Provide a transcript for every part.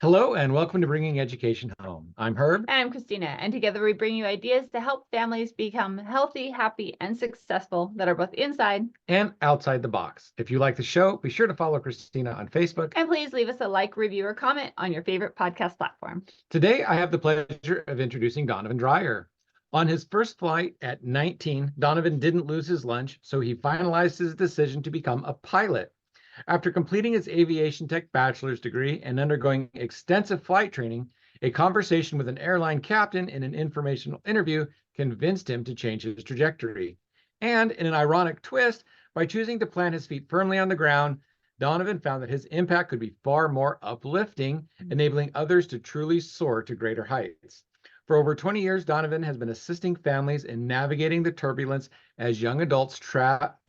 Hello and welcome to Bringing Education Home. I'm Herb. I'm Christina, and together we bring you ideas to help families become healthy, happy, and successful that are both inside. And outside the box. If you like the show, be sure to follow Christina on Facebook. And please leave us a like, review, or comment on your favorite podcast platform. Today, I have the pleasure of introducing Donovan Dreyer. On his first flight at 19, Donovan didn't lose his lunch, so he finalized his decision to become a pilot. After completing his aviation tech bachelor's degree and undergoing extensive flight training, a conversation with an airline captain in an informational interview convinced him to change his trajectory. And in an ironic twist, by choosing to plant his feet firmly on the ground, Donovan found that his impact could be far more uplifting, enabling others to truly soar to greater heights. For over 20 years, Donovan has been assisting families in navigating the turbulence as young adults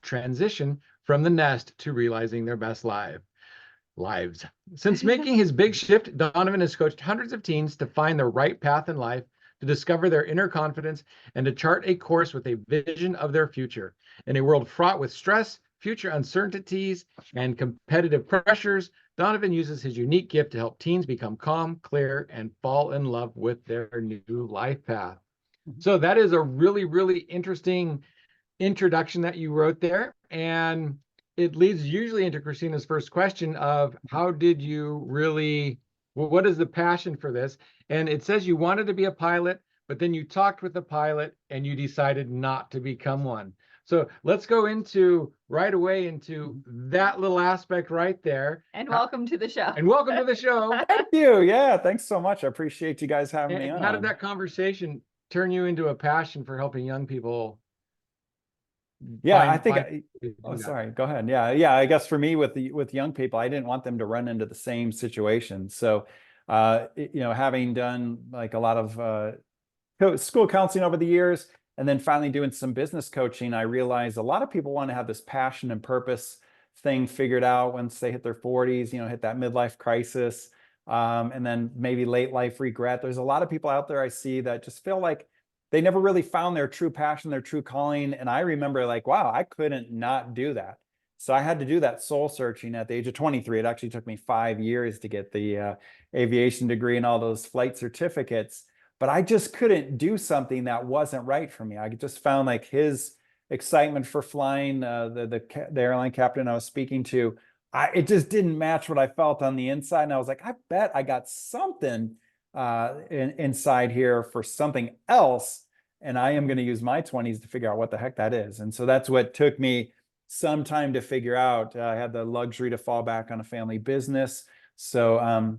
transition from the nest to realizing their best lives. Since making his big shift, Donovan has coached hundreds of teens to find the right path in life, to discover their inner confidence, and to chart a course with a vision of their future. In a world fraught with stress, future uncertainties, and competitive pressures, Donovan uses his unique gift to help teens become calm, clear, and fall in love with their new life path. So that is a really, really interesting introduction that you wrote there. And it leads usually into Christina's first question of how did you really, well, what is the passion for this? And it says you wanted to be a pilot, but then you talked with the pilot and you decided not to become one. So let's go into right away into that little aspect right there. And welcome to the show. And welcome to the show. Thank you. Yeah, thanks so much. I appreciate you guys having me And on. how did that conversation turn you into a passion for helping young people? Yeah, I think sorry, go ahead. Yeah, I guess for me with young people, I didn't want them to run into the same situation. So having done like a lot of school counseling over the years and then finally doing some business coaching, I realized a lot of people want to have this passion and purpose thing figured out once they hit their 40s, hit that midlife crisis, and then maybe late life regret. There's a lot of people out there I see that just feel like they never really found their true passion, their true calling. And I remember like, wow, I couldn't not do that. So I had to do that soul searching at the age of 23. It actually took me 5 years to get the aviation degree and all those flight certificates. But I just couldn't do something that wasn't right for me. I just found like his excitement for flying, the airline captain I was speaking to, it just didn't match what I felt on the inside. And I was like, I bet I got something inside here for something else. And I am going to use my 20s to figure out what the heck that is. And so that's what took me some time to figure out. I had the luxury to fall back on a family business. So,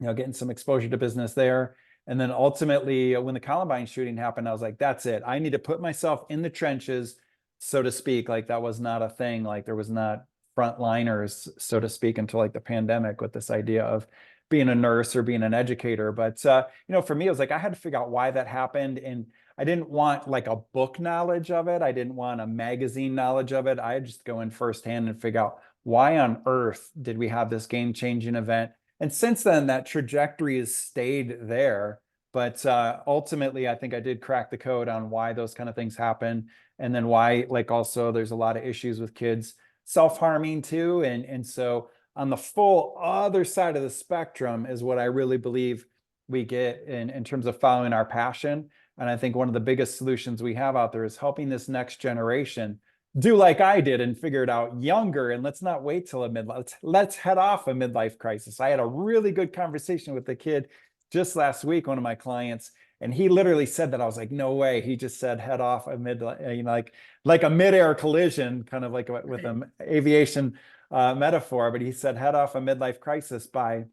getting some exposure to business there. And then ultimately, when the Columbine shooting happened, I was like, that's it. I need to put myself in the trenches, so to speak. Like that was not a thing. Like there was not frontliners, so to speak, until like the pandemic with this idea of being a nurse or being an educator. But, for me, it was like, I had to figure out why that happened. And I didn't want like a book knowledge of it. I didn't want a magazine knowledge of it. I just go in firsthand and figure out why on earth did we have this game-changing event? And since then, that trajectory has stayed there. But ultimately, I think I did crack the code on why those kind of things happen. And then why, like also, there's a lot of issues with kids self-harming too. And so on the full other side of the spectrum is what I really believe we get in terms of following our passion. And I think one of the biggest solutions we have out there is helping this next generation do like I did and figure it out younger. And let's not wait till a midlife. Let's head off a midlife crisis. I had a really good conversation with the kid just last week, one of my clients, and he literally said that. I was like, no way. He just said head off a like a midair collision, kind of like with an aviation metaphor. But he said head off a midlife crisis by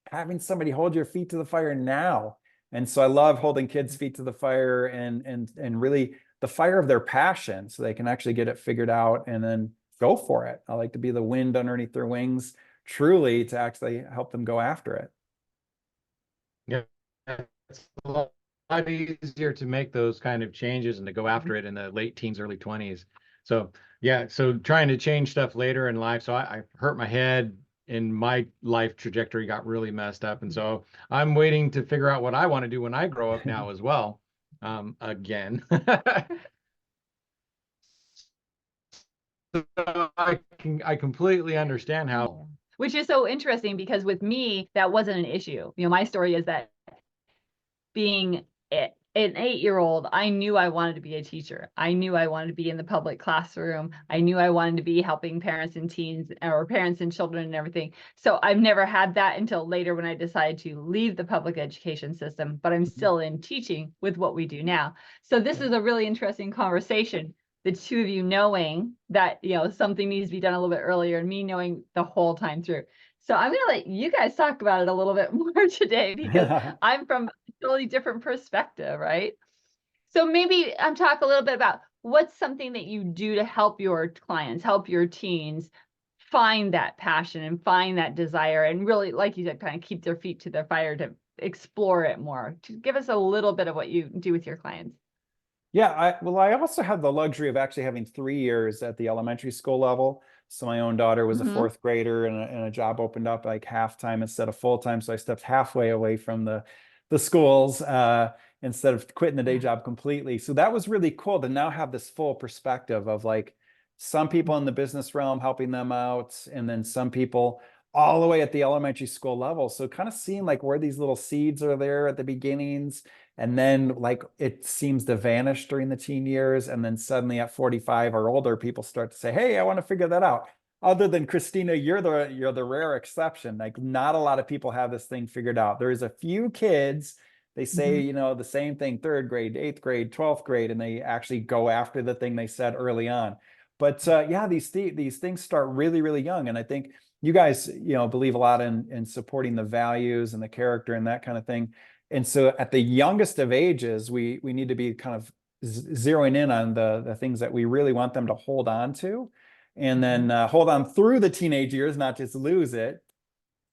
having somebody hold your feet to the fire now. And so I love holding kids' feet to the fire and really the fire of their passion so they can actually get it figured out and then go for it. I like to be the wind underneath their wings, truly, to actually help them go after it. Yeah, it's a lot easier to make those kind of changes and to go after it in the late teens, early 20s. So yeah, so trying to change stuff later in life. So I hurt my head and my life trajectory got really messed up. And so I'm waiting to figure out what I want to do when I grow up now as well. Again. So I completely understand how which is so interesting because with me, that wasn't an issue. You know, my story is that being an 8-year-old, I knew I wanted to be a teacher. I knew I wanted to be in the public classroom. I knew I wanted to be helping parents and teens, or parents and children and everything. So I've never had that until later when I decided to leave the public education system, but I'm still in teaching with what we do now. So this is a really interesting conversation. The two of you knowing that, you know, something needs to be done a little bit earlier, and me knowing the whole time through. So I'm going to let you guys talk about it a little bit more today, because I'm from a totally different perspective, right? So maybe talk a little bit about what's something that you do to help your clients, help your teens find that passion and find that desire, and really, like you said, kind of keep their feet to the fire to explore it more. To give us a little bit of what you do with your clients. Yeah, I also had the luxury of actually having 3 years at the elementary school level. So my own daughter was a fourth grader, and a job opened up like half-time instead of full-time. So I stepped halfway away from the schools instead of quitting the day job completely. So that was really cool to now have this full perspective of like some people in the business realm helping them out, and then some people all the way at the elementary school level. So kind of seeing like where these little seeds are there at the beginnings, and then like it seems to vanish during the teen years. And then suddenly at 45 or older, people start to say, hey, I want to figure that out. Other than Christina, you're the rare exception. Like not a lot of people have this thing figured out. There's a few kids, they say, you know, the same thing, 3rd grade, 8th grade, 12th grade, and they actually go after the thing they said early on. But yeah, these things start really, really young. And I think you guys, you know, believe a lot in supporting the values and the character and that kind of thing. And so at the youngest of ages, we need to be kind of zeroing in on the things that we really want them to hold on to, and then hold on through the teenage years, not just lose it,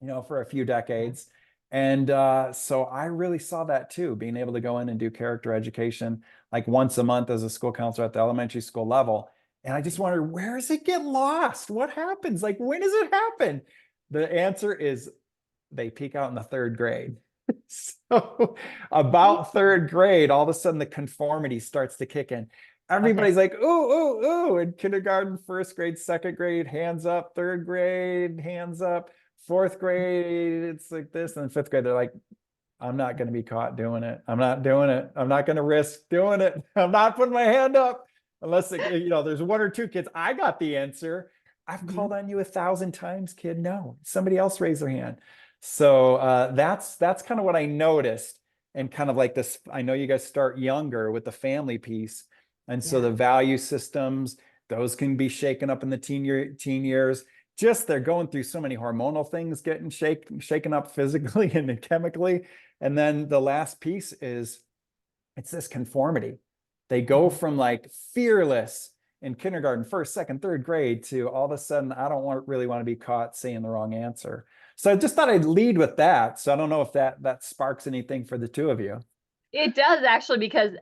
you know, for a few decades. And so I really saw that too, being able to go in and do character education like once a month as a school counselor at the elementary school level. And I just wondered, where does it get lost? What happens? Like, when does it happen? The answer is they peak out in the 3rd grade. So about 3rd grade, all of a sudden the conformity starts to kick in. Everybody's like, ooh, ooh, ooh, in kindergarten, 1st grade, 2nd grade, hands up, 3rd grade, hands up, 4th grade, it's like this. And then 5th grade, they're like, I'm not going to be caught doing it. I'm not doing it. I'm not going to risk doing it. I'm not putting my hand up unless, you know, there's 1 or 2 kids. I got the answer. I've called on you 1,000 times, kid. No, somebody else raise their hand. So that's kind of what I noticed, and kind of like this. I know you guys start younger with the family piece, and so the value systems, those can be shaken up in the teen years. Just they're going through so many hormonal things, getting shaken up physically and chemically. And then the last piece is it's this conformity. They go from like fearless in kindergarten, 1st, 2nd, 3rd grade to all of a sudden, I don't really want to be caught saying the wrong answer. So I just thought I'd lead with that. So I don't know if that sparks anything for the two of you. It does actually, because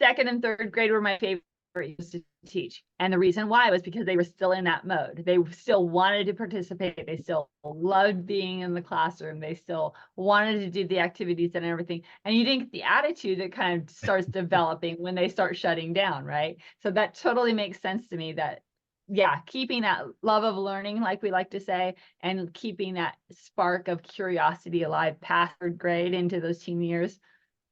2nd and 3rd grade were my favorite years to teach. And the reason why was because they were still in that mode. They still wanted to participate. They still loved being in the classroom. They still wanted to do the activities and everything. And you didn't get the attitude that kind of starts developing when they start shutting down, right? So that totally makes sense to me that, yeah, keeping that love of learning, like we like to say, and keeping that spark of curiosity alive past 3rd grade into those teen years,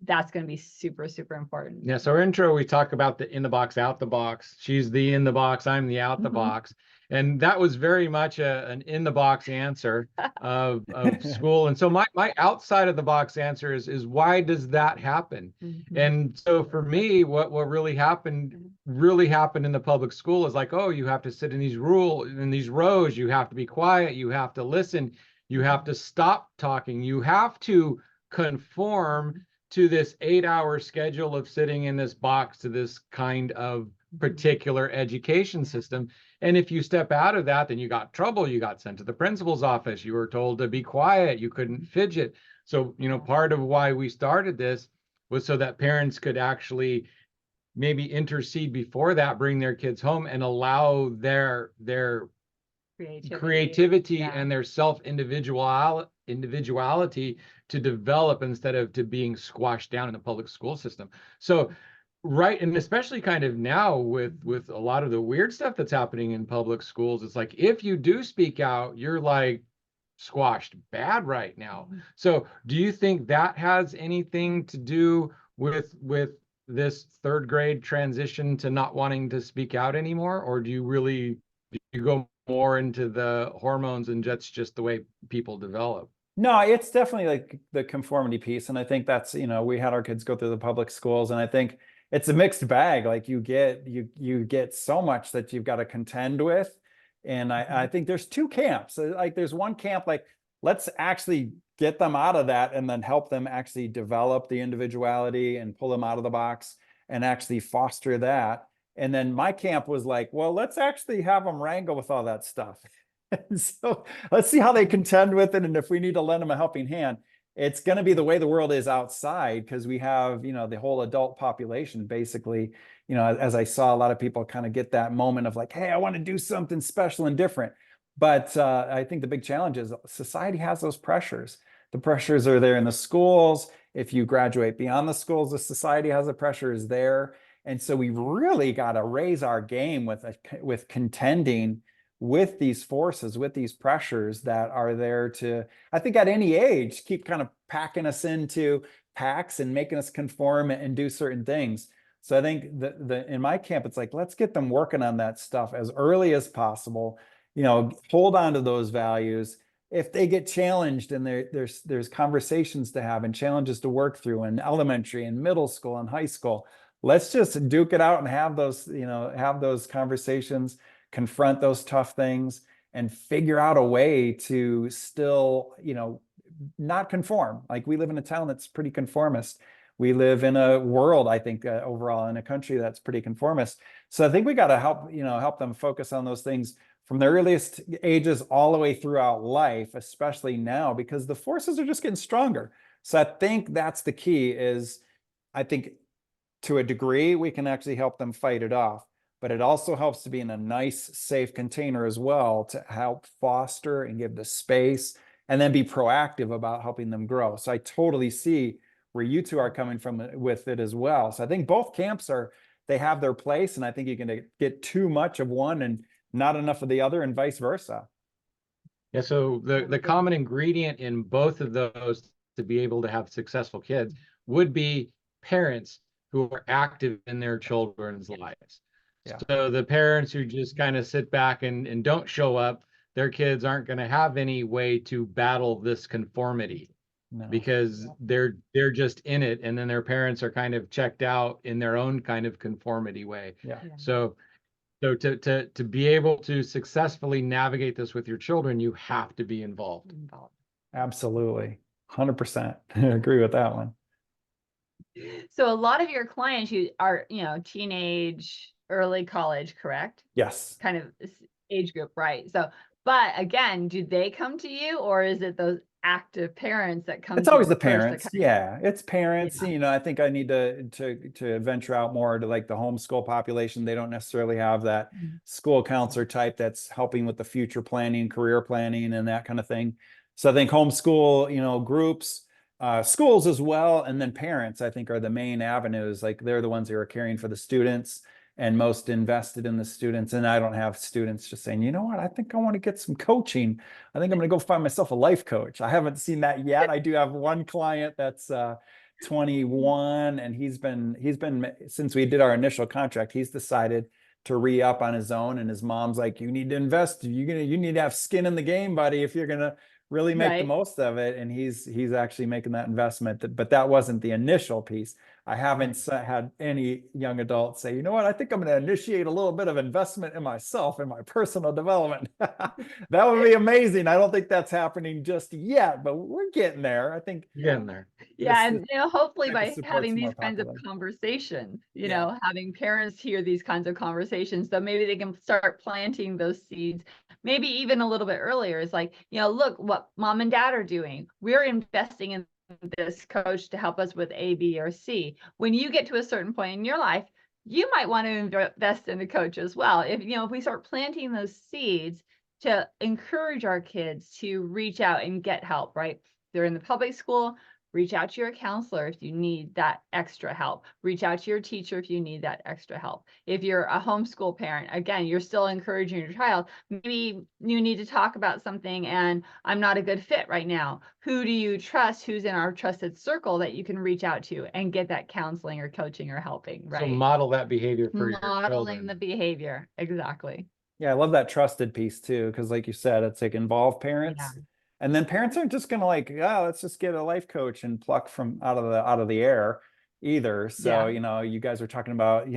that's going to be super, super important. Yeah. So our intro, we talk about the in the box, out the box. She's the in the box, I'm the out the box. And that was very much an in the box answer of school. And so my outside of the box answer is why does that happen? And so for me, what really happened in the public school is like, oh, you have to sit in these rows, you have to be quiet, you have to listen, you have to stop talking, you have to conform to this 8-hour schedule of sitting in this box to this kind of particular education system. And if you step out of that, then you got trouble. You got sent to the principal's office. You were told to be quiet. You couldn't fidget. So, you know, part of why we started this was so that parents could actually maybe intercede before that, bring their kids home and allow their creativity and their individuality to develop instead of to being squashed down in the public school system. So right, and especially kind of now with a lot of the weird stuff that's happening in public schools, it's like if you do speak out, you're like squashed bad right now. So do you think that has anything to do with this third grade transition to not wanting to speak out anymore? Or do you go more into the hormones and that's just the way people develop? No, it's definitely like the conformity piece. And I think that's, we had our kids go through the public schools, and I think it's a mixed bag. Like you get so much that you've got to contend with. And I think there's two camps. Like there's one camp, like, let's actually get them out of that and then help them actually develop the individuality and pull them out of the box and actually foster that. And then my camp was like, well, let's actually have them wrangle with all that stuff. And so let's see how they contend with it. And if we need to lend them a helping hand, it's going to be the way the world is outside, because we have, the whole adult population basically, as I saw a lot of people kind of get that moment of like, hey, I want to do something special and different. But I think the big challenge is society has those pressures. The pressures are there in the schools. If you graduate beyond the schools, the society has the pressures there. And so we've really got to raise our game with contending with these forces, with these pressures that are there to, I think at any age, keep kind of packing us into packs and making us conform and do certain things. So I think in my camp, it's like, let's get them working on that stuff as early as possible, hold on to those values. If they get challenged and there's conversations to have and challenges to work through in elementary and middle school and high school, let's just duke it out and have those conversations, confront those tough things, and figure out a way to still, not conform. Like we live in a town that's pretty conformist. We live in a world, I think, overall in a country that's pretty conformist. So I think we got to help them focus on those things from the earliest ages all the way throughout life, especially now, because the forces are just getting stronger. So I think that's the key is, I think to a degree, we can actually help them fight it off. But it also helps to be in a nice, safe container as well to help foster and give the space and then be proactive about helping them grow. So I totally see where you two are coming from with it as well. So I think both camps they have their place, and I think you can get too much of one and not enough of the other, and vice versa. Yeah, so the common ingredient in both of those to be able to have successful kids would be parents who are active in their children's lives. Yeah. So the parents who just kind of sit back and don't show up, their kids aren't going to have any way to battle this conformity. No. Because they're just in it, and then their parents are kind of checked out in their own kind of conformity way. Yeah. So to be able to successfully navigate this with your children, you have to be involved. Absolutely. 100%. I agree with that one. So a lot of your clients are, teenage, early college, correct? Yes. Kind of age group, right? So, but again, do they come to you, or is it those active parents that come? It's always the parents. Yeah, it's parents. Yeah. I think I need to venture out more to like the homeschool population. They don't necessarily have that school counselor type that's helping with the future planning, career planning, and that kind of thing. So I think homeschool, groups, schools as well, and then parents, I think, are the main avenues. Like they're the ones who are caring for the students and most invested in the students. And I don't have students just saying, you know what, I think I want to get some coaching. I think I'm going to go find myself a life coach. I haven't seen that yet. I do have one client that's 21, and he's been since we did our initial contract, he's decided to re-up on his own. And his mom's like, you need to invest. You need to have skin in the game, buddy, if you're going to really make the most of it. And he's actually making that investment. But that wasn't the initial piece. I haven't had any young adults say, you know what, I think I'm going to initiate a little bit of investment in myself, in my personal development. That would be amazing. I don't think that's happening just yet, but we're getting there. I think getting there. Yeah. And hopefully by having these kinds of conversations, having parents hear these kinds of conversations, so maybe they can start planting those seeds, maybe even a little bit earlier. It's like, look what mom and dad are doing. We're investing in this coach to help us with A, B, or C. When you get to a certain point in your life, you might want to invest in a coach as well. If we start planting those seeds to encourage our kids to reach out and get help, right? They're in the public school, Reach out to your counselor if you need that extra help. Reach out to your teacher if you need that extra help. If you're a homeschool parent, again, you're still encouraging your child. Maybe you need to talk about something and I'm not a good fit right now. Who do you trust? Who's in our trusted circle that you can reach out to and get that counseling or coaching or helping, right? So model that behavior for your Modeling children. the behavior. Exactly. Yeah, I love that trusted piece too, because like you said, it's like involve parents. Yeah. And then parents aren't just gonna like, oh, let's just get a life coach and pluck from out of the air either. So, Yeah. you guys are talking about,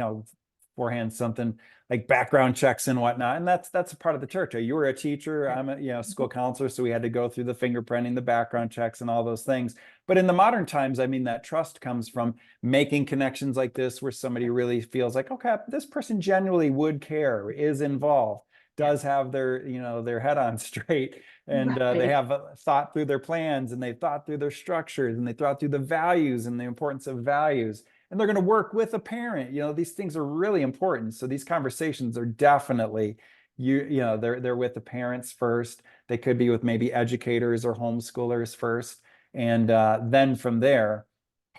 beforehand something like background checks and whatnot. And that's a part of the church. You were a teacher, I'm a school counselor, so we had to go through the fingerprinting, the background checks, and all those things. But in the modern times, I mean, that trust comes from making connections like this where somebody really feels like, okay, this person genuinely would care, is involved, does have their, their head on straight, and they Right. have thought through their plans, and they've thought through their structures, and they thought through the values and the importance of values, and they're going to work with a parent. These things are really important. So these conversations are definitely, they're with the parents first. They could be with maybe educators or homeschoolers first. And then from there,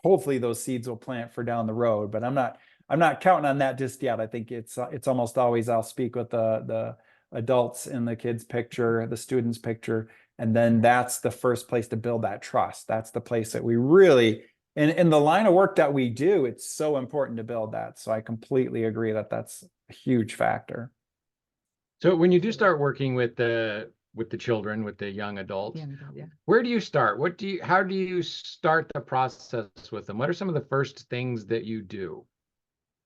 hopefully those seeds will plant for down the road. But I'm not counting on that just yet. I think it's almost always I'll speak with the adults in the kids picture, the students picture, and then that's the first place to build that trust. That's the place that we really, in the line of work that we do, it's so important to build that. So I completely agree that that's a huge factor. So when you do start working with the children, with the young adults, Yeah. where do you start? How do you start the process with them? What are some of the first things that you do?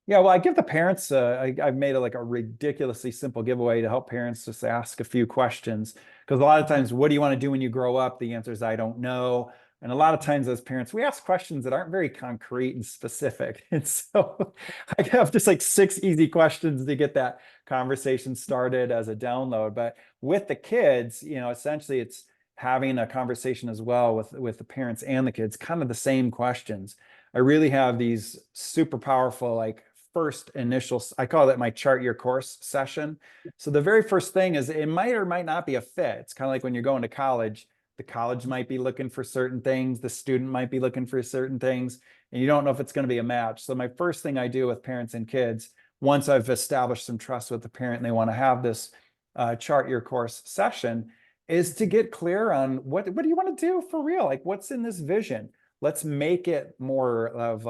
Yeah, well, I give the parents, I've made like a ridiculously simple giveaway to help parents just ask a few questions. Because a lot of times, what do you want to do when you grow up? The answer is, I don't know. And a lot of times as parents, we ask questions that aren't very concrete and specific. And so I have just like 6 easy questions to get that conversation started as a download. But with the kids, essentially it's having a conversation as well with the parents and the kids, kind of the same questions. I really have these super powerful, like first initial, I call it my chart your course session. So the very first thing is it might or might not be a fit. It's kind of like when you're going to college, the college might be looking for certain things, the student might be looking for certain things, and you don't know if it's going to be a match. So my first thing I do with parents and kids, once I've established some trust with the parent and they want to have this chart your course session, is to get clear on what do you want to do for real? Like what's in this vision? Let's make it more of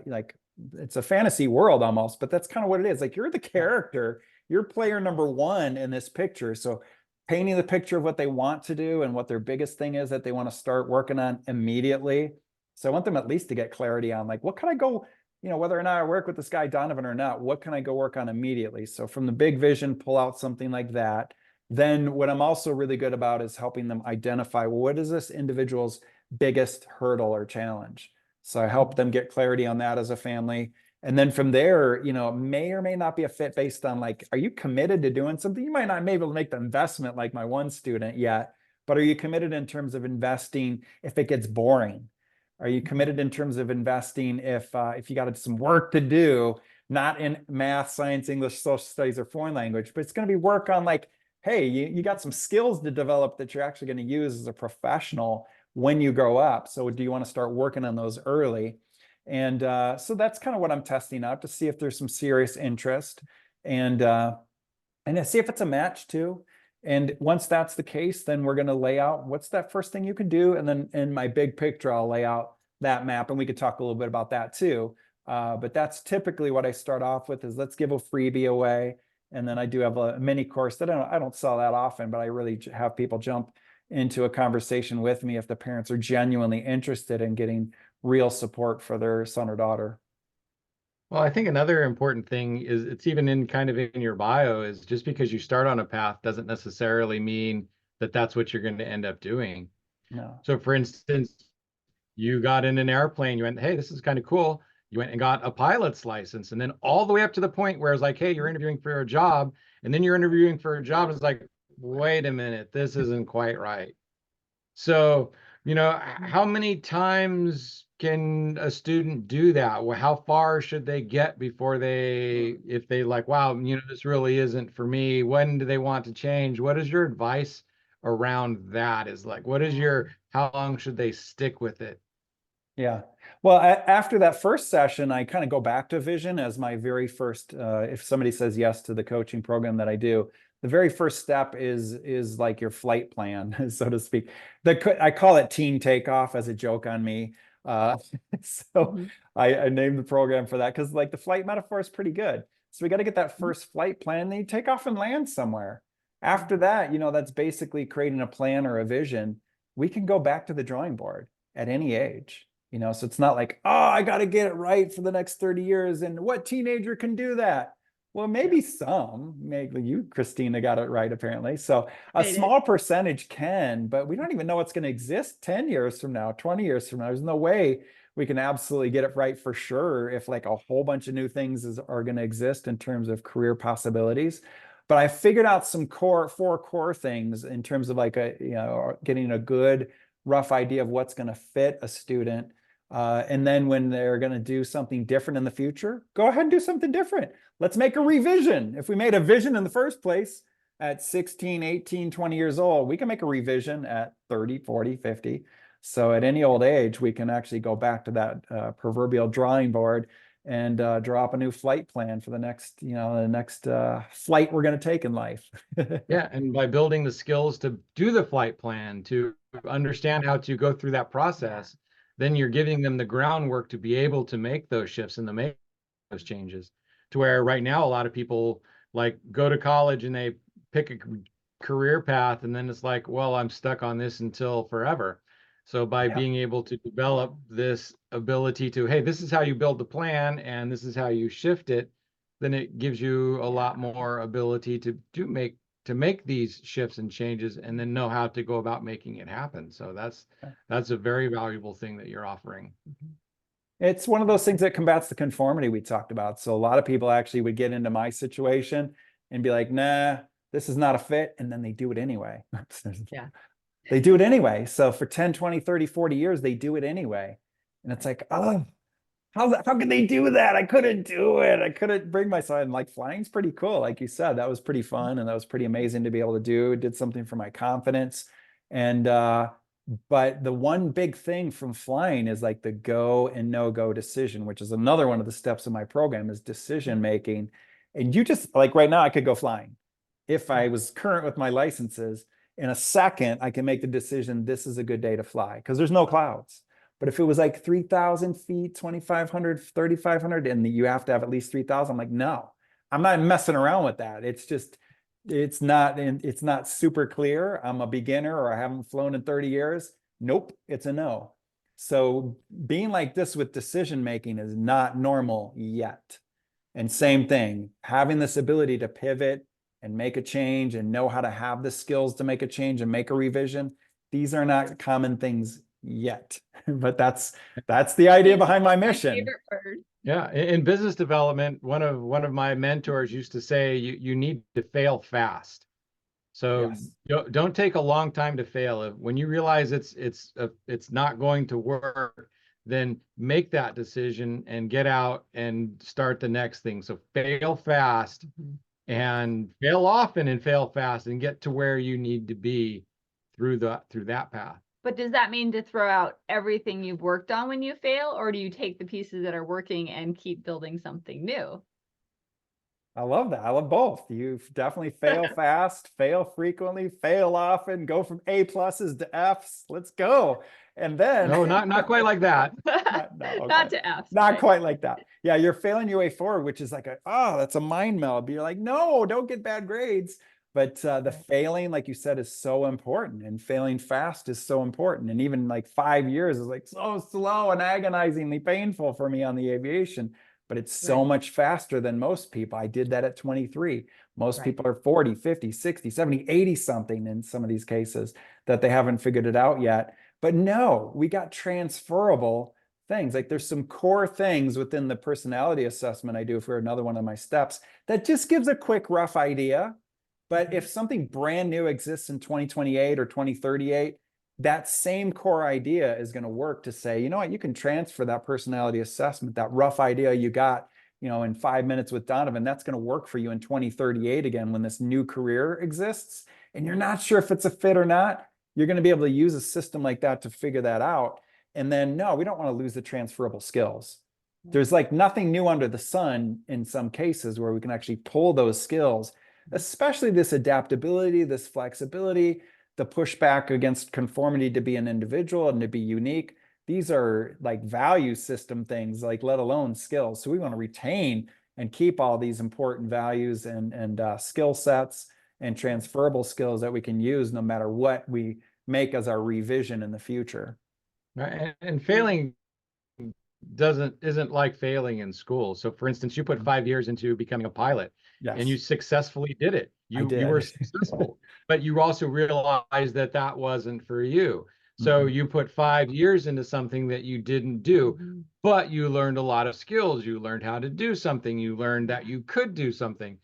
like it's a fantasy world almost, but that's kind of what it is. Like you're the character, you're player number 1 in this picture. So painting the picture of what they want to do and what their biggest thing is that they want to start working on immediately. So I want them at least to get clarity on like, what can I go, whether or not I work with this guy Donovan or not, what can I go work on immediately? So from the big vision, pull out something like that. Then what I'm also really good about is helping them identify, well, what is this individual's biggest hurdle or challenge? So I help them get clarity on that as a family. And then from there, may or may not be a fit based on like, are you committed to doing something? You might not be able to make the investment like my one student yet, but are you committed in terms of investing if it gets boring? Are you committed in terms of investing if you got some work to do, not in math, science, English, social studies, or foreign language, but it's going to be work on like, hey, you got some skills to develop that you're actually going to use as a professional when you grow up. So do you want to start working on those early? And so that's kind of what I'm testing out to see if there's some serious interest and to see if it's a match too. And once that's the case, then we're going to lay out what's that first thing you can do. And then in my big picture, I'll lay out that map and we could talk a little bit about that too. But that's typically what I start off with is let's give a freebie away. And then I do have a mini course that I don't sell that often, but I really have people jump into a conversation with me if the parents are genuinely interested in getting real support for their son or daughter. Well, I think another important thing is it's even in kind of in your bio is just because you start on a path doesn't necessarily mean that that's what you're going to end up doing. No. So for instance, you got in an airplane, you went, hey, this is kind of cool. You went and got a pilot's license. And then all the way up to the point where it's like, hey, you're interviewing for a job. And then you're interviewing for a job. It's like, wait a minute, this isn't quite right. So, how many times can a student do that? Well, how far should they get before if they like, wow, this really isn't for me? When do they want to change? What is your advice around that? Is like, how long should they stick with it? Yeah. Well, after that first session, I kind of go back to vision as my very first, if somebody says yes to the coaching program that I do, the very first step is like your flight plan, so to speak. I call it teen takeoff as a joke on me. So I named the program for that because like the flight metaphor is pretty good. So we got to get that first flight plan, then you take off and land somewhere. After that, that's basically creating a plan or a vision. We can go back to the drawing board at any age. So it's not like, oh, I got to get it right for the next 30 years. And what teenager can do that? Well, maybe some, maybe you, Christina, got it right, apparently. So a small percentage can, but we don't even know what's going to exist 10 years from now, 20 years from now. There's no way we can absolutely get it right for sure if like a whole bunch of new things are going to exist in terms of career possibilities. But I figured out some four core things in terms of like getting a good rough idea of what's going to fit a student. And then when they're going to do something different in the future, go ahead and do something different. Let's make a revision. If we made a vision in the first place at 16, 18, 20 years old, we can make a revision at 30, 40, 50. So at any old age, we can actually go back to that proverbial drawing board and draw up a new flight plan for the next flight we're going to take in life. Yeah, and by building the skills to do the flight plan, to understand how to go through that process, then you're giving them the groundwork to be able to make those shifts and to make those changes. To where right now a lot of people like go to college and they pick a career path and then it's like, well, I'm stuck on this until forever. So by being able to develop this ability to, hey, this is how you build the plan and this is how you shift it, then it gives you a lot more ability to make these shifts and changes and then know how to go about making it happen. So that's a very valuable thing that you're offering. It's one of those things that combats the conformity we talked about. So a lot of people actually would get into my situation and be like, nah, this is not a fit. And then they do it anyway. Yeah. They do it anyway. So for 10, 20, 30, 40 years, they do it anyway. And it's like, oh, how could they do that? I couldn't do it. I couldn't bring myself. And like flying's pretty cool. Like you said, that was pretty fun. And that was pretty amazing to be able to do. It did something for my confidence. And, but the one big thing from flying is like the go and no go decision, which is another one of the steps of my program is decision making. And you just like right now, I could go flying. If I was current with my licenses, in a second, I can make the decision, this is a good day to fly because there's no clouds. But if it was like 3,000 feet, 2,500, 3,500, and you have to have at least 3,000, I'm like, no, I'm not messing around with that. It's just, it's not super clear. I'm a beginner or I haven't flown in 30 years. Nope, it's a no. So being like this with decision making is not normal yet. And same thing, having this ability to pivot and make a change and know how to have the skills to make a change and make a revision. These are not common things yet, but that's the idea behind my mission. Favorite word. Yeah, in business development, one of my mentors used to say you need to fail fast. So don't take a long time to fail. When you realize it's not going to work, then make that decision and get out and start the next thing. So fail fast and fail often and fail fast and get to where you need to be through that path. But does that mean to throw out everything you've worked on when you fail, or do you take the pieces that are working and keep building something new? I love that. I love both. You definitely fail fast, fail frequently, fail often, go from A pluses to Fs. Let's go. And then no, not quite like that. Not to Fs. Not quite like that. Yeah, you're failing your way forward, which is like that's a mind meld. But you're like, no, don't get bad grades. But the failing, like you said, is so important, and failing fast is so important. And even like 5 years is like so slow and agonizingly painful for me on the aviation. But it's so much faster than most people. I did that at 23. Most people are 40, 50, 60, 70, 80 something in some of these cases that they haven't figured it out yet. But no, we got transferable things. Like there's some core things within the personality assessment I do for another one of my steps that just gives a quick rough idea. But if something brand new exists in 2028 or 2038, that same core idea is going to work to say, you know what, you can transfer that personality assessment, that rough idea you got, in 5 minutes with Donovan, that's going to work for you in 2038 again when this new career exists. And you're not sure if it's a fit or not. You're going to be able to use a system like that to figure that out. And then, no, we don't want to lose the transferable skills. There's like nothing new under the sun in some cases where we can actually pull those skills, especially this adaptability, this flexibility, the pushback against conformity to be an individual and to be unique. These are like value system things, like let alone skills. So we want to retain and keep all these important values and skill sets and transferable skills that we can use no matter what we make as our revision in the future. Right. And failing isn't like failing in school. So for instance, you put 5 years into becoming a pilot. Yes. And you successfully did it. You were successful, but you also realized that that wasn't for you. So you put 5 years into something that you didn't do, but you learned a lot of skills. You learned how to do something. You learned that you could do something.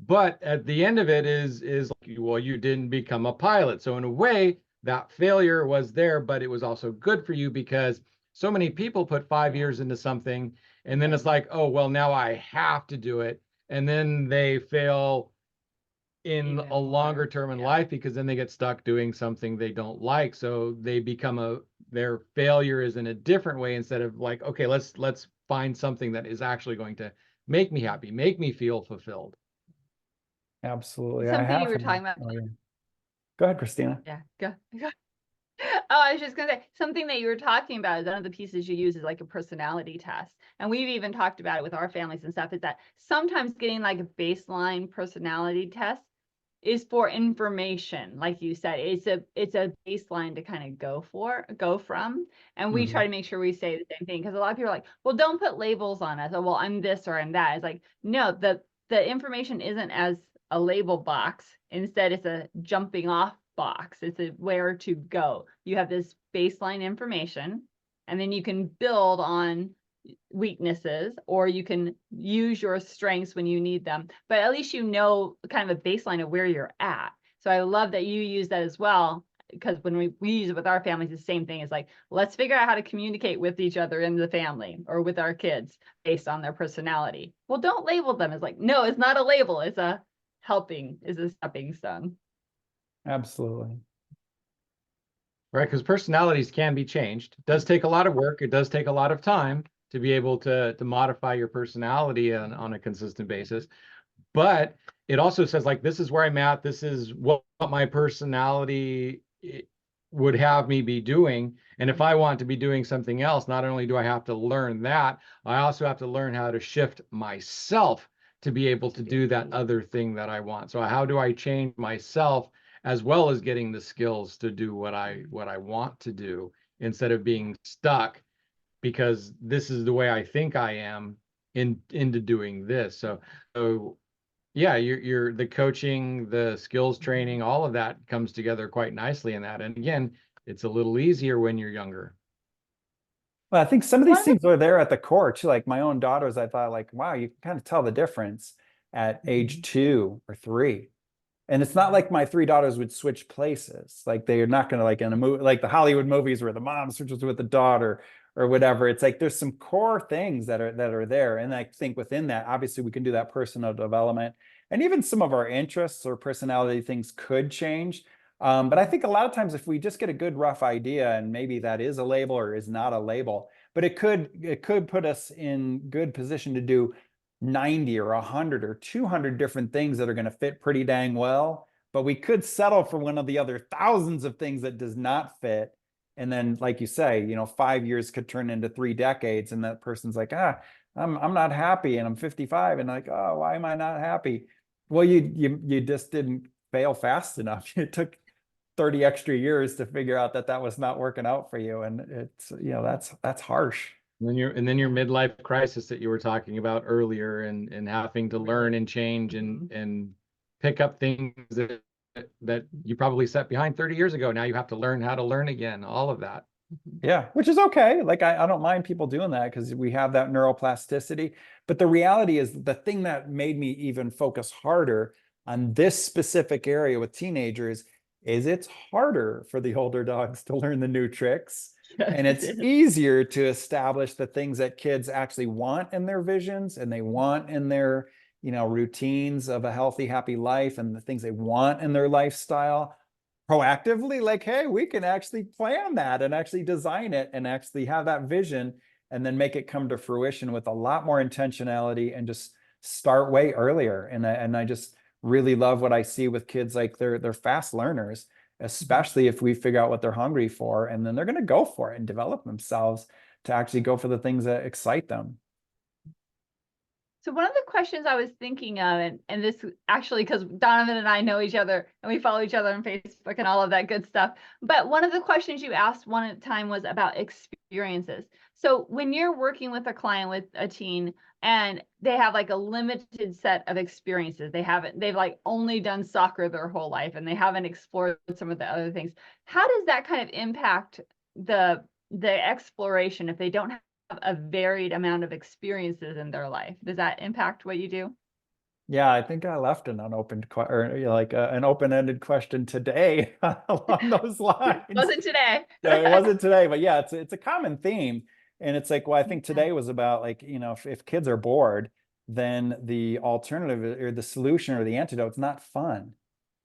But at the end of it is like, well, you didn't become a pilot. So in a way, that failure was there, but it was also good for you because so many people put 5 years into something, and then it's like, oh, well, now I have to do it. And then they fail in a longer term in life because then they get stuck doing something they don't like. So they become their failure is in a different way instead of like, okay, let's find something that is actually going to make me happy, make me feel fulfilled. Absolutely. Something you were talking about. Oh, yeah. Go ahead, Christina. Yeah, go. Oh, I was just gonna say, something that you were talking about is one of the pieces you use is like a personality test. And we've even talked about it with our families and stuff, is that sometimes getting like a baseline personality test is for information. Like you said, it's a baseline to kind of go from. And we try to make sure we say the same thing, because a lot of people are like, well, don't put labels on us. Oh, well, I'm this or I'm that. It's like, no, the information isn't as a label box. Instead, it's a jumping off box. It's a where to go. You have this baseline information, and then you can build on weaknesses, or you can use your strengths when you need them. But at least you know kind of a baseline of where you're at. So I love that you use that as well, because when we use it with our families, the same thing is like, let's figure out how to communicate with each other in the family or with our kids based on their personality. Well, don't label them as like, no, it's not a label. It's a stepping stone. Absolutely. Right, because personalities can be changed. It does take a lot of work. It does take a lot of time to be able to modify your personality on a consistent basis. But it also says, like, this is where I'm at. This is what my personality would have me be doing. And if I want to be doing something else, not only do I have to learn that, I also have to learn how to shift myself to be able to do that other thing that I want. So how do I change myself, as well as getting the skills to do what I want to do, instead of being stuck because this is the way I think I am into doing this. So yeah, you're the coaching, the skills training, all of that comes together quite nicely in that. And again, it's a little easier when you're younger. Well, I think some of these things are there at the core too. Like my own daughters, I thought like, wow, you can kind of tell the difference at age 2 or 3. And it's not like my 3 daughters would switch places. Like they're not going to, like in a movie, like the Hollywood movies where the mom switches with the daughter or whatever. It's like there's some core things that are there. And I think within that, obviously we can do that personal development, and even some of our interests or personality things could change. But I think a lot of times if we just get a good rough idea, and maybe that is a label or is not a label, but it could put us in good position to do 90 or 100 or 200 different things that are going to fit pretty dang well. But we could settle for one of the other thousands of things that does not fit. And then, like you say, 5 years could turn into 3 decades. And that person's like, I'm not happy, and I'm 55. And like, oh, why am I not happy? Well, you just didn't fail fast enough. It took 30 extra years to figure out that was not working out for you. And it's, that's harsh. And then your midlife crisis that you were talking about earlier, and having to learn and change and pick up things that you probably set behind 30 years ago. Now you have to learn how to learn again, all of that. Yeah, which is okay. Like I don't mind people doing that because we have that neuroplasticity. But the reality is, the thing that made me even focus harder on this specific area with teenagers is it's harder for the older dogs to learn the new tricks. And it's easier to establish the things that kids actually want in their visions, and they want in their, routines of a healthy, happy life, and the things they want in their lifestyle proactively, like, hey, we can actually plan that and actually design it and actually have that vision and then make it come to fruition with a lot more intentionality and just start way earlier. And I just really love what I see with kids. Like they're fast learners, especially if we figure out what they're hungry for, and then they're going to go for it and develop themselves to actually go for the things that excite them. So one of the questions I was thinking of, and this actually, because Donovan and I know each other and we follow each other on Facebook and all of that good stuff. But one of the questions you asked one time was about experiences. So when you're working with a client, with a teen, and they have like a limited set of experiences, they've like only done soccer their whole life and they haven't explored some of the other things. How does that kind of impact the exploration if they don't have a varied amount of experiences in their life? Does that impact what you do? Yeah, I think I left an unopened or like an open-ended question today along those lines. Wasn't today. Yeah, it wasn't today, but yeah, it's a common theme. And it's like, well, I think today was about like, if kids are bored, then the alternative or the solution or the antidote's not fun.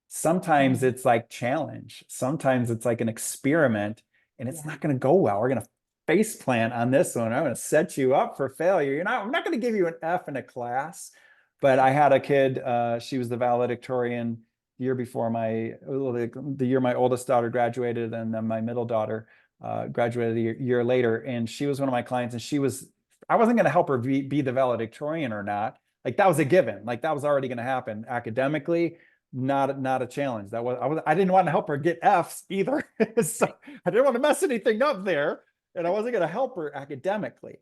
Sometimes it's like challenge. Sometimes it's like an experiment and it's not going to go well. We're going to face plant on this one. I'm going to set you up for failure. I'm not going to give you an F in a class. But I had a kid, she was the valedictorian the year before the year my oldest daughter graduated, and then my middle daughter graduated a year later. And she was one of my clients, and I wasn't going to help her be the valedictorian or not. Like that was a given. Like that was already going to happen academically. Not a challenge. I didn't want to help her get Fs either. So I didn't want to mess anything up there, and I wasn't going to help her academically.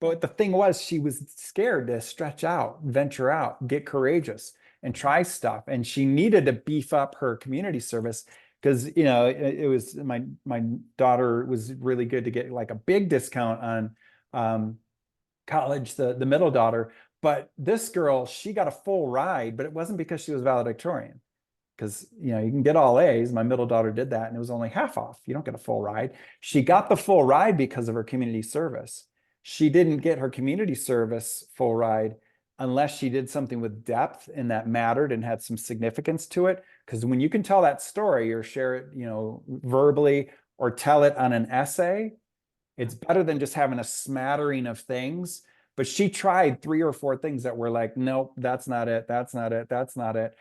But the thing was, she was scared to stretch out, venture out, get courageous, and try stuff. And she needed to beef up her community service because it was my daughter was really good to get like a big discount on college. The middle daughter. But this girl, she got a full ride, but it wasn't because she was valedictorian. Because you can get all A's. My middle daughter did that, and it was only half off. You don't get a full ride. She got the full ride because of her community service. She didn't get her community service full ride unless she did something with depth and that mattered and had some significance to it. Because when you can tell that story or share it, verbally or tell it on an essay, it's better than just having a smattering of things. But she tried 3 or 4 things that were like, nope, that's not it. That's not it. That's not it.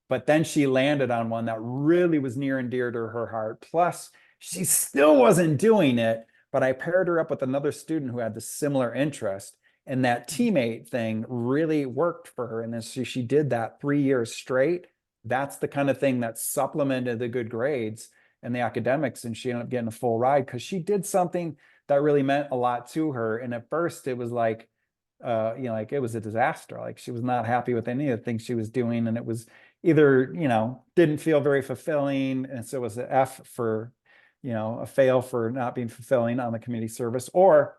But then she landed on one that really was near and dear to her heart. Plus, she still wasn't doing it, but I paired her up with another student who had the similar interest. And that teammate thing really worked for her. And then she did that 3 years straight. That's the kind of thing that supplemented the good grades and the academics. And she ended up getting a full ride because she did something that really meant a lot to her. And at first it was like, like it was a disaster. Like she was not happy with any of the things she was doing. And it was either, didn't feel very fulfilling. And so it was an F for, a fail for not being fulfilling on the community service, or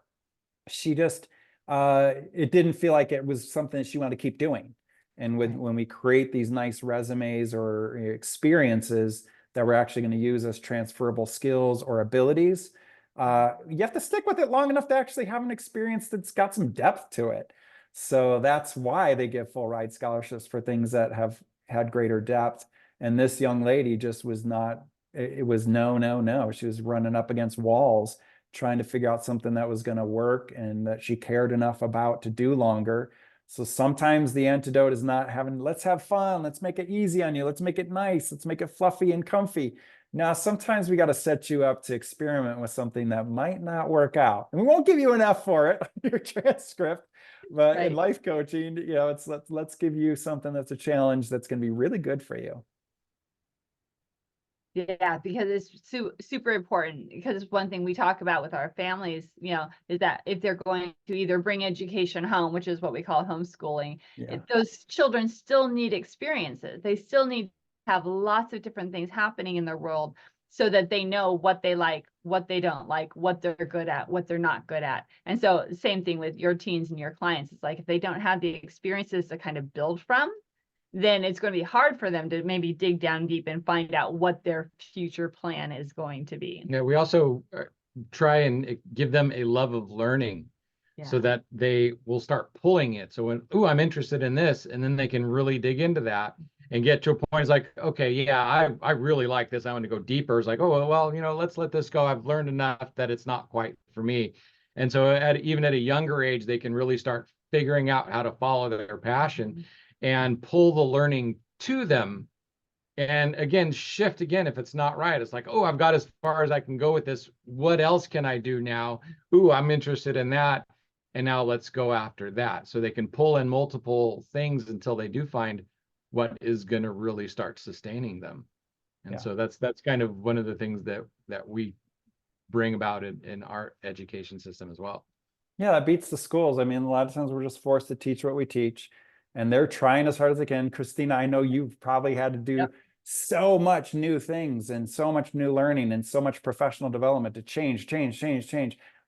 she just, it didn't feel like it was something she wanted to keep doing. And when we create these nice resumes or experiences that we're actually going to use as transferable skills or abilities, you have to stick with it long enough to actually have an experience that's got some depth to it. So that's why they give full ride scholarships for things that have had greater depth. And this young lady just was not, it was no. She was running up against walls, trying to figure out something that was going to work and that she cared enough about to do longer. So sometimes the antidote is not let's have fun. Let's make it easy on you. Let's make it nice. Let's make it fluffy and comfy. Now, sometimes we got to set you up to experiment with something that might not work out. And we won't give you an F for it on your transcript. But in life coaching, it's let's give you something that's a challenge that's going to be really good for you. Yeah, because it's super important, because one thing we talk about with our families, is that if they're going to either bring education home, which is what we call homeschooling, those children still need experiences. They still need to have lots of different things happening in their world so that they know what they like, what they don't like, what they're good at, what they're not good at. And so same thing with your teens and your clients. It's like if they don't have the experiences to kind of build from, then it's going to be hard for them to maybe dig down deep and find out what their future plan is going to be. Yeah, we also try and give them a love of learning so that they will start pulling it. So when, I'm interested in this, and then they can really dig into that. and get to a point, it's like, okay, yeah, I really like this. I want to go deeper. It's like, oh, well, let's let this go. I've learned enough that it's not quite for me. And so even at a younger age, they can really start figuring out how to follow their passion and pull the learning to them. And again, shift again if it's not right. It's like, oh, I've got as far as I can go with this. What else can I do now? Ooh, I'm interested in that. And now let's go after that. So they can pull in multiple things until they do find what is going to really start sustaining them. And so that's kind of one of the things that we bring about in our education system as well. Yeah, that beats the schools. I mean, a lot of times we're just forced to teach what we teach, and they're trying as hard as they can. Christina, I know you've probably had to do so much new things and so much new learning and so much professional development to change.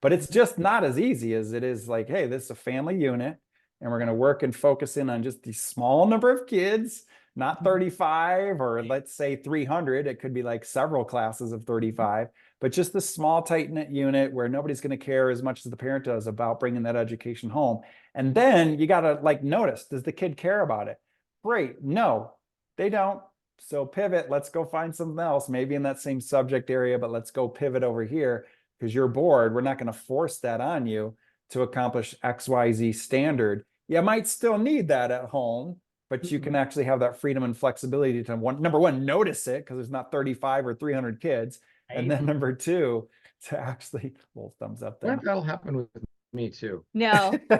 But it's just not as easy as it is like, hey, this is a family unit, and we're going to work and focus in on just the small number of kids, not 35 or let's say 300. It could be like several classes of 35. But just the small, tight-knit unit where nobody's going to care as much as the parent does about bringing that education home. And then you got to like notice, does the kid care about it? Great. No, they don't. So pivot. Let's go find something else, maybe in that same subject area, but let's go pivot over here because you're bored. We're not going to force that on you to accomplish XYZ standard. You might still need that at home, but you can actually have that freedom and flexibility to number one, notice it because there's not 35 or 300 kids. And then number two, to actually, little thumbs up there. That'll happen with me too. No, for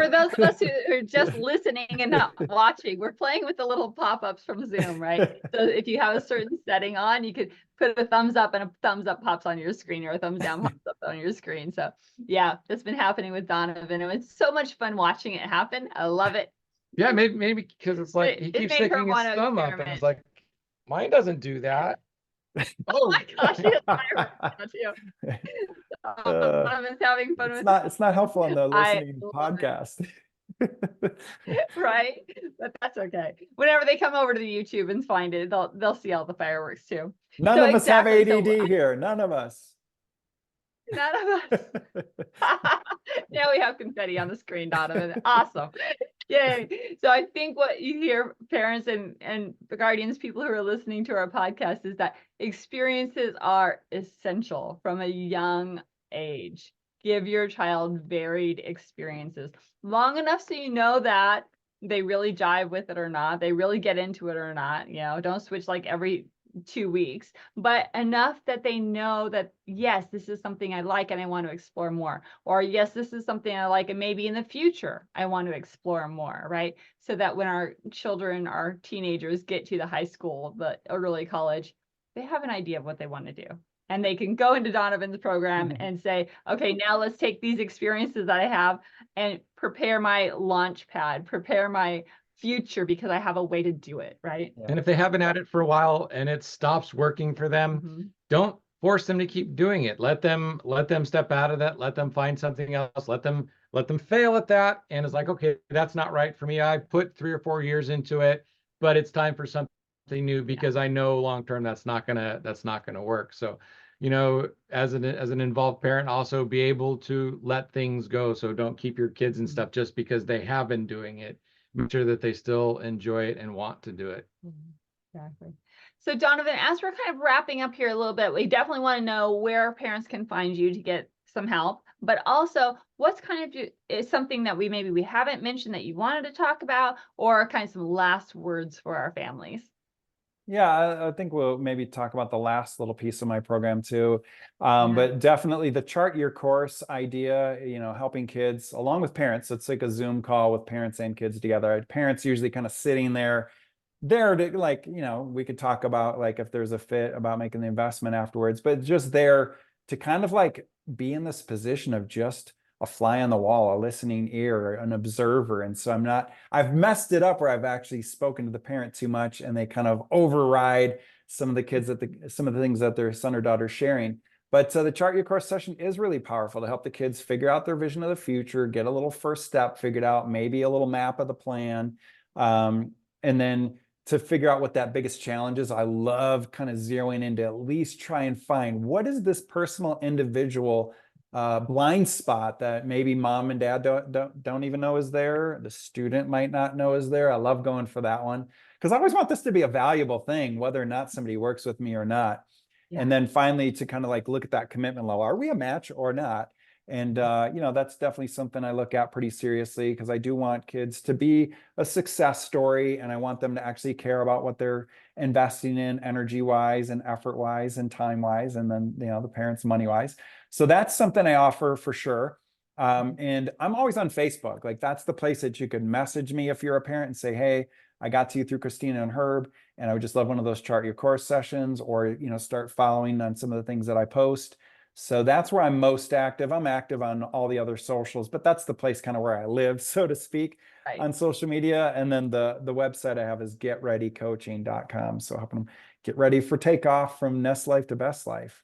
those of us who are just listening and not watching, we're playing with the little pop-ups from Zoom, right? So if you have a certain setting on, you could put a thumbs up and a thumbs up pops on your screen, or a thumbs down pops up on your screen. So yeah, that's been happening with Donovan. It was so much fun watching it happen. I love it. Yeah, maybe because it's like he keeps sticking his thumb up, and it's like, mine doesn't do that. Oh my gosh, I'm having fun with it's not helpful on the listening podcast. Right, but that's okay. Whenever they come over to the YouTube and find it, they'll see all the fireworks too. None of us have ADD here. None of us. None of us. Now we have confetti on the screen, Donovan. Awesome. Yay. So I think what you hear, parents and the guardians, people who are listening to our podcast, is that experiences are essential from a young age. Give your child varied experiences long enough so you know that they really jive with it or not, they really get into it or not. Don't switch like every 2 weeks, but enough that they know that, yes, this is something I like and I want to explore more, or yes, this is something I like and maybe in the future I want to explore more, right? So that when our children, our teenagers get to the high school, the early college, they have an idea of what they want to do. And they can go into Donovan's program and say, okay, now let's take these experiences that I have and prepare my launch pad, prepare my future, because I have a way to do it, right? And if they haven't had it for a while and it stops working for them, don't force them to keep doing it. Let them step out of that. Let them find something else. Let them fail at that. And it's like, okay, that's not right for me. I put 3 or 4 years into it, but it's time for something new because I know long term that's not gonna work. So, as an involved parent, also be able to let things go. So don't keep your kids and stuff just because they have been doing it. Make sure that they still enjoy it and want to do it. Exactly. So Donovan, as we're kind of wrapping up here a little bit, we definitely want to know where parents can find you to get some help, but also what's kind of is something that we haven't mentioned that you wanted to talk about, or kind of some last words for our families. Yeah, I think we'll maybe talk about the last little piece of my program too. But definitely the chart your course idea, helping kids along with parents. It's like a Zoom call with parents and kids together. Parents usually kind of sitting there to like, we could talk about like if there's a fit about making the investment afterwards, but just there to kind of like be in this position of just a fly on the wall, a listening ear, an observer. And so I've messed it up where I've actually spoken to the parent too much and they kind of override some of the kids some of the things that their son or daughter is sharing. But the chart your course session is really powerful to help the kids figure out their vision of the future, get a little first step figured out, maybe a little map of the plan. And then to figure out what that biggest challenge is. I love kind of zeroing into at least try and find what is this personal individual blind spot that maybe mom and dad don't even know is there. The student might not know is there. I love going for that one because I always want this to be a valuable thing, whether or not somebody works with me or not. Yeah. And then finally to kind of like look at that commitment level. Are we a match or not? And that's definitely something I look at pretty seriously because I do want kids to be a success story, and I want them to actually care about what they're investing in energy wise and effort wise and time wise, and then the parents money wise. So that's something I offer for sure. And I'm always on Facebook. Like that's the place that you could message me if you're a parent and say, hey, I got to you through Christina and Herb, and I would just love one of those chart your course sessions, or start following on some of the things that I post. So that's where I'm most active. I'm active on all the other socials, but that's the place kind of where I live, so to speak, Right. on social media. And then the website I have is getreadycoaching.com. So helping them get ready for takeoff from nest life to best life.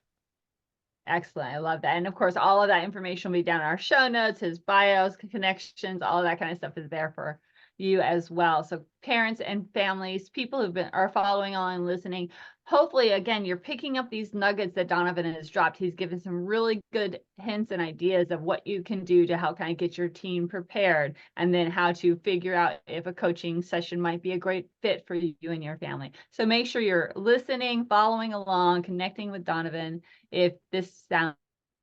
Excellent. I love that. And of course, all of that information will be down in our show notes, his bios, connections, all of that kind of stuff is there for you as well. So parents and families, people who've are following on, listening, hopefully, again, you're picking up these nuggets that Donovan has dropped. He's given some really good hints and ideas of what you can do to help kind of get your team prepared, and then how to figure out if a coaching session might be a great fit for you and your family. So make sure you're listening, following along, connecting with Donovan if this sounds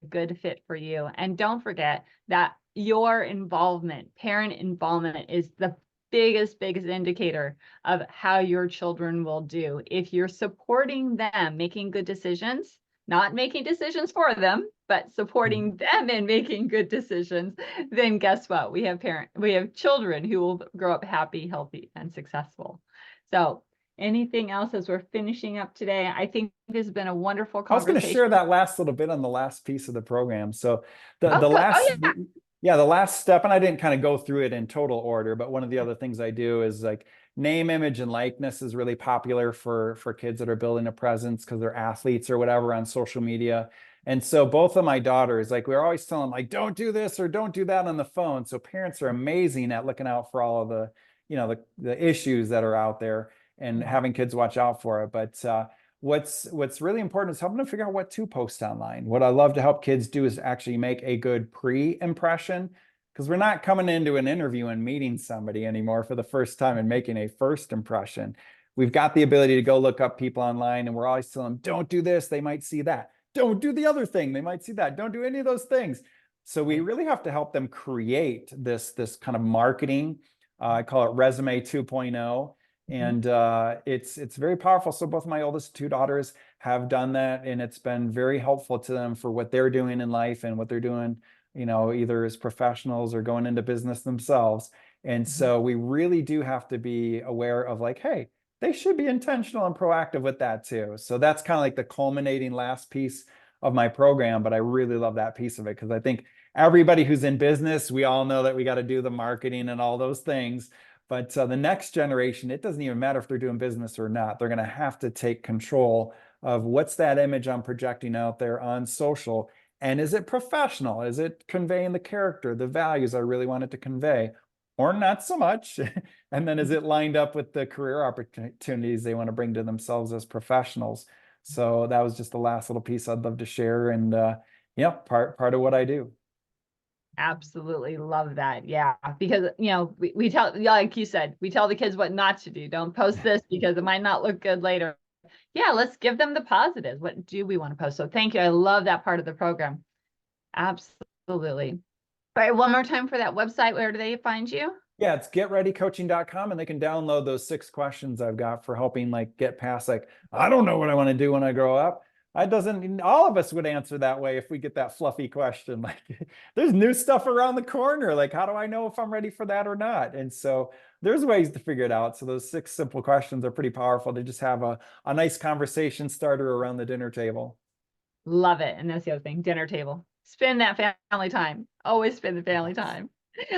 a good fit for you. And don't forget that your involvement, parent involvement, is the biggest indicator of how your children will do. If you're supporting them making good decisions, not making decisions for them, but supporting them in making good decisions, then guess what? We have children who will grow up happy, healthy, and successful. So anything else as we're finishing up today? I think this has been a wonderful conversation. I was going to share that last little bit on the last piece of the program. So the last step, and I didn't kind of go through it in total order, but one of the other things I do is like name, image, and likeness is really popular for kids that are building a presence because they're athletes or whatever on social media. And so both of my daughters, like we're always telling them like, don't do this or don't do that on the phone. So parents are amazing at looking out for all of the, the issues that are out there and having kids watch out for it. But what's really important is helping them figure out what to post online. What I love to help kids do is actually make a good pre-impression, because we're not coming into an interview and meeting somebody anymore for the first time and making a first impression. We've got the ability to go look up people online, and we're always telling them, don't do this, they might see that. Don't do the other thing, they might see that. Don't do any of those things. So we really have to help them create this kind of marketing. I call it resume 2.0. And it's very powerful. So both my oldest two daughters have done that, and it's been very helpful to them for what they're doing in life and what they're doing, either as professionals or going into business themselves. And so we really do have to be aware of like, hey, they should be intentional and proactive with that too. So that's kind of like the culminating last piece of my program, but I really love that piece of it because I think everybody who's in business, we all know that we got to do the marketing and all those things. But the next generation, it doesn't even matter if they're doing business or not. They're going to have to take control of what's that image I'm projecting out there on social. And is it professional? Is it conveying the character, the values I really want it to convey, or not so much? And then is it lined up with the career opportunities they want to bring to themselves as professionals? So that was just the last little piece I'd love to share. And part of what I do. Absolutely love that. Yeah. Because, we tell, like you said, we tell the kids what not to do. Don't post this because it might not look good later. Yeah. Let's give them the positives. What do we want to post? So thank you. I love that part of the program. Absolutely. All right. One more time for that website. Where do they find you? Yeah, it's getreadycoaching.com, and they can download those 6 questions I've got for helping like get past like, I don't know what I want to do when I grow up. All of us would answer that way if we get that fluffy question. Like, there's new stuff around the corner. Like, how do I know if I'm ready for that or not? And so there's ways to figure it out. So those 6 simple questions are pretty powerful to just have a nice conversation starter around the dinner table. Love it. And that's the other thing, dinner table. Spend that family time. Always spend the family time.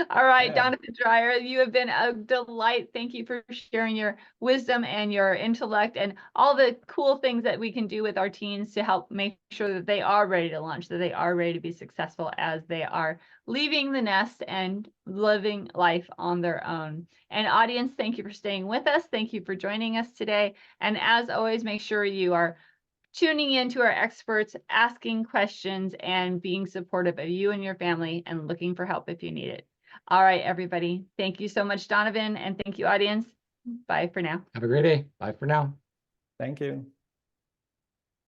All right, yeah. Donovan Dreyer, you have been a delight. Thank you for sharing your wisdom and your intellect and all the cool things that we can do with our teens to help make sure that they are ready to launch, that they are ready to be successful as they are leaving the nest and living life on their own. And audience, thank you for staying with us. Thank you for joining us today. And as always, make sure you are tuning in to our experts, asking questions, and being supportive of you and your family, and looking for help if you need it. All right, everybody. Thank you so much, Donovan, and thank you, audience. Bye for now. Have a great day. Bye for now. Thank you.